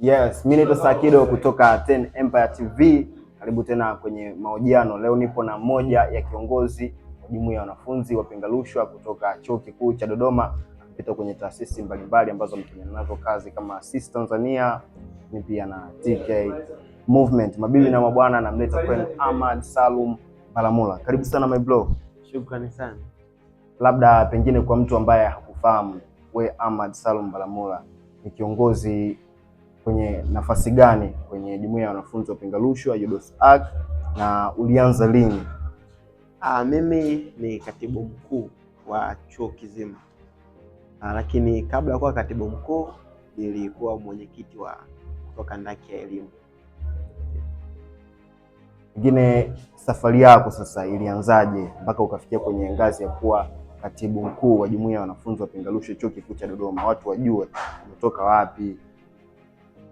Yes, mimi naitwa Sakido kutoka 10 Empire TV. Karibu tena kwenye mahojiano. Leo nipo na mmoja ya kiongozi wa jumuiya ya wanafunzi wapinga rushwa kutoka Chuo Kikuu cha Dodoma, akipita kwenye taasisi mbalimbali ambazo amefanya nazo kazi kama Sisi Tanzania, ni pia na TK Movement. Mabibi na mabwana, namleta kwenu Ahmad Salum Mbalamula. Karibu sana my bro. Shukrani sana. Labda pengine kwa mtu ambaye hakufahamu, we Ahmad Salum Mbalamula ni kiongozi kwenye nafasi gani kwenye jumuiya ya wanafunzi wapinga rushwa UDOS-AK, na ulianza lini? Mimi ni katibu mkuu wa chuo kizima, lakini kabla ya kuwa katibu mkuu nilikuwa mwenyekiti wa kutoka ndaki ya elimu. Pengine safari yako sasa ilianzaje mpaka ukafikia kwenye ngazi ya kuwa katibu mkuu wa jumuiya ya wanafunzi wapinga rushwa Chuo Kikuu cha Dodoma? Watu wajue umetoka wapi.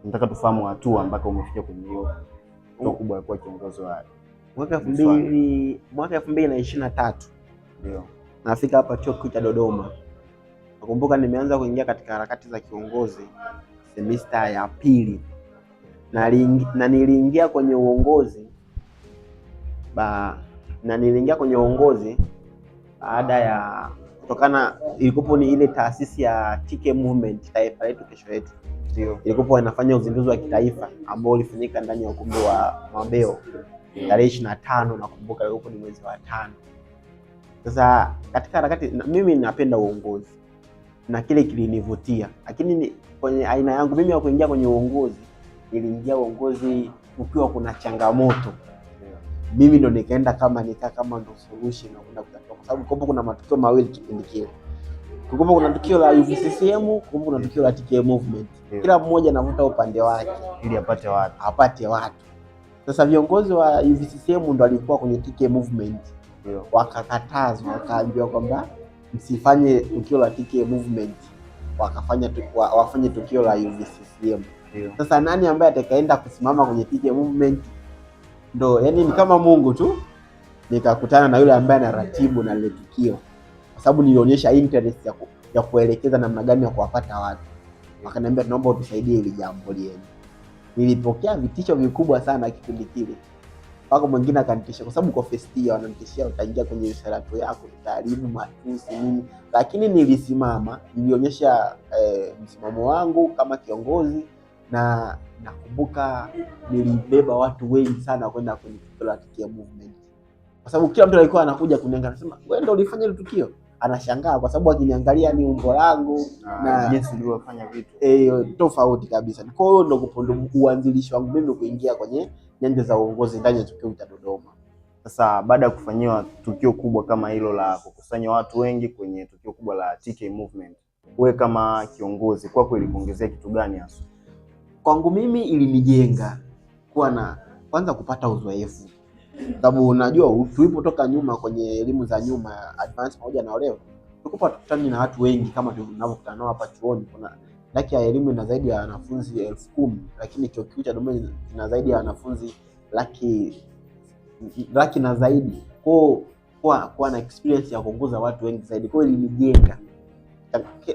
Nataka tufahamu hatua mpaka umefikia kwenye hiyo hatua kubwa ya kuwa kiongozi wa mwaka 2023. Ndio nafika hapa Chuo Kikuu cha Dodoma. Nakumbuka nimeanza kuingia katika harakati za kiongozi semester ya pili, na niliingia kwenye uongozi baada ya kutokana, ilikuwa ni ile taasisi ya TK Movement, taifa letu kesho yetu. ndio ilikuwa inafanya uzinduzi wa kitaifa ambao ulifanyika ndani ya ukumbi wa Mabeo tarehe 25, nakumbuka ilikuwa ni mwezi wa 5. Sasa katika harakati, mimi napenda uongozi na kile kilinivutia, lakini kwenye aina yangu mimi ya kuingia kwenye uongozi, niliingia uongozi ukiwa kuna changamoto. Mimi ndo nikaenda kama ndo solution na kwenda kutatua, kwa sababu kuna matukio mawili kipindi kile. Kuna tukio la UVCCM, kuna tukio la TK Movement. Kila mmoja anavuta upande wake ili apate watu. Sasa viongozi wa UVCCM ndo walikuwa kwenye TK Movement, wakakatazwa, wakaambiwa kwamba msifanye tukio la TK Movement, wafanye tukio la UVCCM. Sasa nani ambaye atakaenda kusimama kwenye TK Movement? Ndo yani ni kama Mungu tu. Nikakutana na yule ambaye anaratibu na ile tukio, kwa sababu nilionyesha interest ya kuelekeza namna gani ya kuwapata watu. Wakaniambia tunaomba utusaidie ili jambo liende. Nilipokea vitisho vikubwa sana kipindi kile. Mpaka mwingine akanitisha, kwa sababu kwa first year wananitishia utaingia kwenye risalato yako, utaharibu matusi nini. Lakini nilisimama, nilionyesha msimamo wangu kama kiongozi, na nakumbuka nilibeba watu wengi sana kwenda kwenye tukio la TK Movement. Kwa sababu kila mtu alikuwa anakuja kuniangalia, anasema wewe ndio ulifanya ile tukio. Anashangaa kwa sababu akiniangalia ni umbo langu na jinsi nilivyofanya vitu tofauti kabisa. Kwa hiyo ndio uanzilishi wangu mimi kuingia kwenye nyanja za uongozi ndani ya Chuo cha Dodoma. Sasa baada ya kufanyiwa tukio kubwa kama hilo la kukusanya watu wengi kwenye tukio kubwa la TK Movement, wewe kama kiongozi kwako ilikuongezea kitu gani hasa? Kwangu mimi ilinijenga kuwa na kwanza kupata uzoefu. Sababu unajua tulipotoka nyuma kwenye elimu za nyuma advance pamoja na leo, tulikuwa tukutana na watu wengi kama tunavyokutana nao hapa chuoni. Kuna ndaki ya elimu ina zaidi ya wanafunzi 10,000, lakini Chuo Kikuu cha Dodoma ina zaidi ya wanafunzi laki na zaidi. Kwa na experience ya kuongoza watu wengi zaidi, kwa hiyo ilinijenga.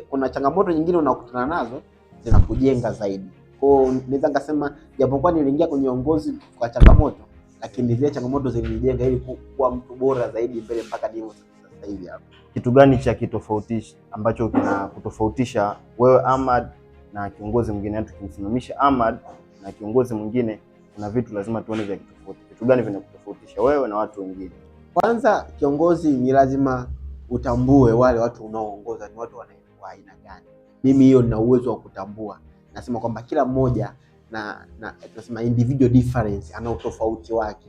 Kuna changamoto nyingine unakutana nazo zinakujenga zaidi. Kwa hiyo naweza ngasema japokuwa niliingia kwenye uongozi kwa changamoto, lakini zile changamoto zilinijenga ili kuwa mtu bora zaidi mbele mpaka nilivyo sasa hivi hapa. Kitu gani cha kitofautisha ambacho kinakutofautisha wewe Ahmad na kiongozi mwingine? Tukimsimamisha Ahmad na kiongozi mwingine, kuna vitu lazima tuone vya kitofauti. Kitu gani vinakutofautisha wewe na watu wengine? Kwanza, kiongozi ni lazima utambue wale watu unaoongoza ni watu wa aina gani. Mimi hiyo nina uwezo wa kutambua. Nasema kwamba kila mmoja na tunasema individual difference, ana utofauti wake.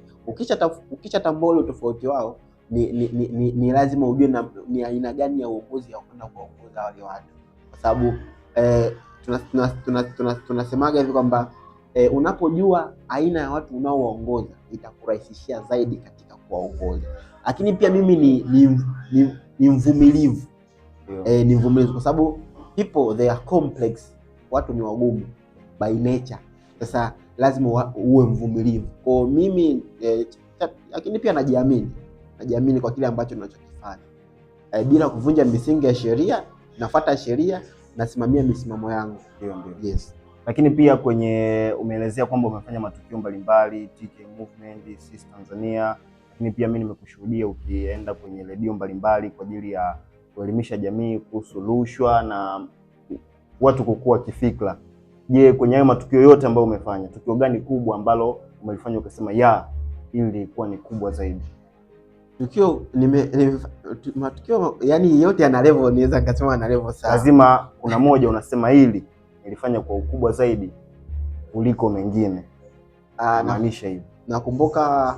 Ukishatambua ule utofauti wao, ni lazima ujue ni aina gani ya uongozi ya kwenda kuongoza wale watu, kwa sababu tunasemaga hivi kwamba unapojua aina ya watu unaowaongoza itakurahisishia zaidi katika kuwaongoza. Lakini pia mimi ni mvumilivu. Ni mvumilivu kwa sababu people they are complex, watu ni wagumu by nature. Sasa lazima uwe mvumilivu. Kwa mimi lakini pia najiamini kwa kile ambacho ninachokifanya. Bila kuvunja misingi ya sheria, nafuata sheria, nasimamia misimamo yangu. Ndio. Yes. Lakini pia kwenye umeelezea kwamba umefanya matukio mbalimbali TK Movement, Sisi Tanzania, lakini pia mimi nimekushuhudia ukienda kwenye redio mbalimbali kwa ajili ya kuelimisha jamii kuhusu rushwa na watu kukua kifikra. Je, kwenye hayo matukio yote ambayo umefanya, tukio gani kubwa ambalo umelifanya ukasema hili lilikuwa ni kubwa zaidi? Matukio yani yote yana level, niweza nikasema yana level sana. Lazima kuna moja unasema hili nilifanya kwa ukubwa zaidi kuliko mengine. Maanisha hivi. Nakumbuka